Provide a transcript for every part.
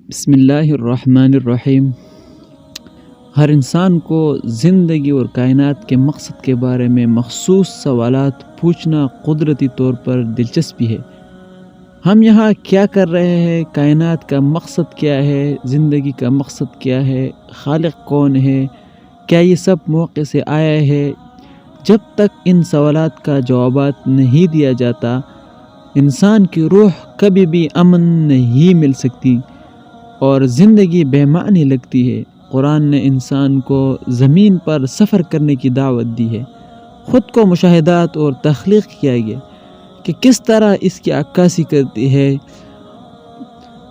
بسم اللہ الرحمن الرحیم۔ ہر انسان کو زندگی اور کائنات کے مقصد کے بارے میں مخصوص سوالات پوچھنا قدرتی طور پر دلچسپی ہے۔ ہم یہاں کیا کر رہے ہیں، کائنات کا مقصد کیا ہے، زندگی کا مقصد کیا ہے، خالق کون ہے، کیا یہ سب موقع سے آیا ہے؟ جب تک ان سوالات کا جوابات نہیں دیا جاتا، انسان کی روح کبھی بھی امن نہیں مل سکتی اور زندگی بے معنی لگتی ہے۔ قرآن نے انسان کو زمین پر سفر کرنے کی دعوت دی ہے، خود کو مشاہدات اور تخلیق کیا گیا کہ کس طرح اس کی عکاسی کرتی ہے۔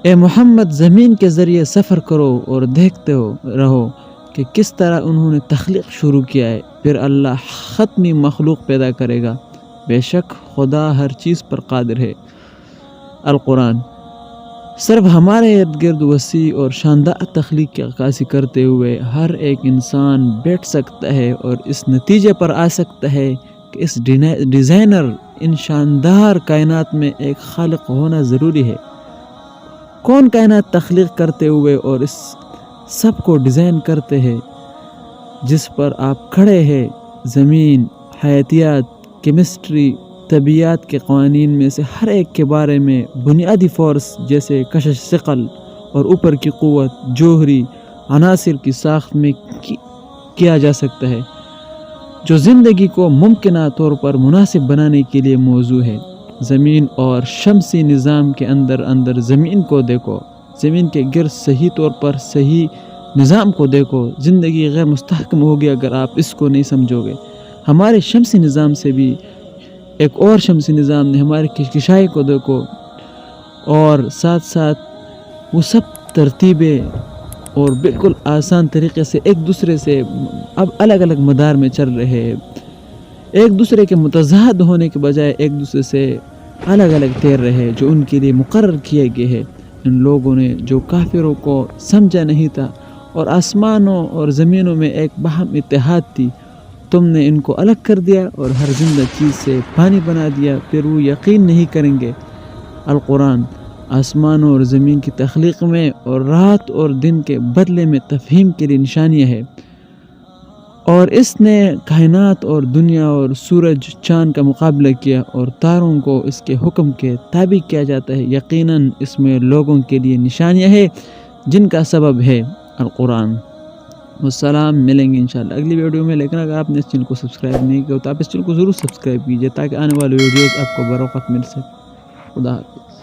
اے محمد، زمین کے ذریعے سفر کرو اور دیکھتے رہو کہ کس طرح انہوں نے تخلیق شروع کیا ہے، پھر اللہ ختمی مخلوق پیدا کرے گا۔ بے شک خدا ہر چیز پر قادر ہے۔ القرآن صرف ہمارے ارد گرد وسیع اور شاندار تخلیق کی عکاسی کرتے ہوئے ہر ایک انسان بیٹھ سکتا ہے اور اس نتیجے پر آ سکتا ہے کہ اس ڈیزائنر ان شاندار کائنات میں ایک خالق ہونا ضروری ہے۔ کون کائنات تخلیق کرتے ہوئے اور اس سب کو ڈیزائن کرتے ہیں جس پر آپ کھڑے ہیں؟ زمین، حیاتیات، کیمسٹری، طبیعت کے قوانین میں سے ہر ایک کے بارے میں بنیادی فورس جیسے کشش ثقل اور اوپر کی قوت جوہری عناصر کی ساخت میں کیا جا سکتا ہے، جو زندگی کو ممکنہ طور پر مناسب بنانے کے لیے موزوں ہے۔ زمین اور شمسی نظام کے اندر زمین کو دیکھو، زمین کے گرد صحیح طور پر صحیح نظام کو دیکھو۔ زندگی غیر مستحکم ہوگی اگر آپ اس کو نہیں سمجھو گے۔ ہمارے شمسی نظام سے بھی ایک اور شمسی نظام نے ہمارے کشائی کو دیکھو، اور ساتھ ساتھ وہ سب ترتیبیں اور بالکل آسان طریقے سے ایک دوسرے سے اب الگ الگ مدار میں چل رہے ہیں، ایک دوسرے کے متضاد ہونے کے بجائے ایک دوسرے سے الگ الگ تیر رہے جو ان کے لیے مقرر کیے گئے ہیں۔ ان لوگوں نے جو کافروں کو سمجھا نہیں تھا اور آسمانوں اور زمینوں میں ایک باہم اتحاد تھی، تم نے ان کو الگ کر دیا اور ہر زندہ چیز سے پانی بنا دیا، پھر وہ یقین نہیں کریں گے۔ القرآن آسمانوں اور زمین کی تخلیق میں اور رات اور دن کے بدلے میں تفہیم کے لیے نشانیاں ہے، اور اس نے کائنات اور دنیا اور سورج چاند کا مقابلہ کیا اور تاروں کو اس کے حکم کے تابع کیا جاتا ہے۔ یقیناً اس میں لوگوں کے لیے نشانیاں ہے جن کا سبب ہے القرآن۔ والسلام، ملیں گے انشاءاللہ اگلی ویڈیو میں، لیکن اگر آپ نے اس چینل کو سبسکرائب نہیں کیا تو آپ اس چینل کو ضرور سبسکرائب کیجیے تاکہ آنے والی ویڈیوز آپ کو بروقت مل سکے۔ خدا حافظ۔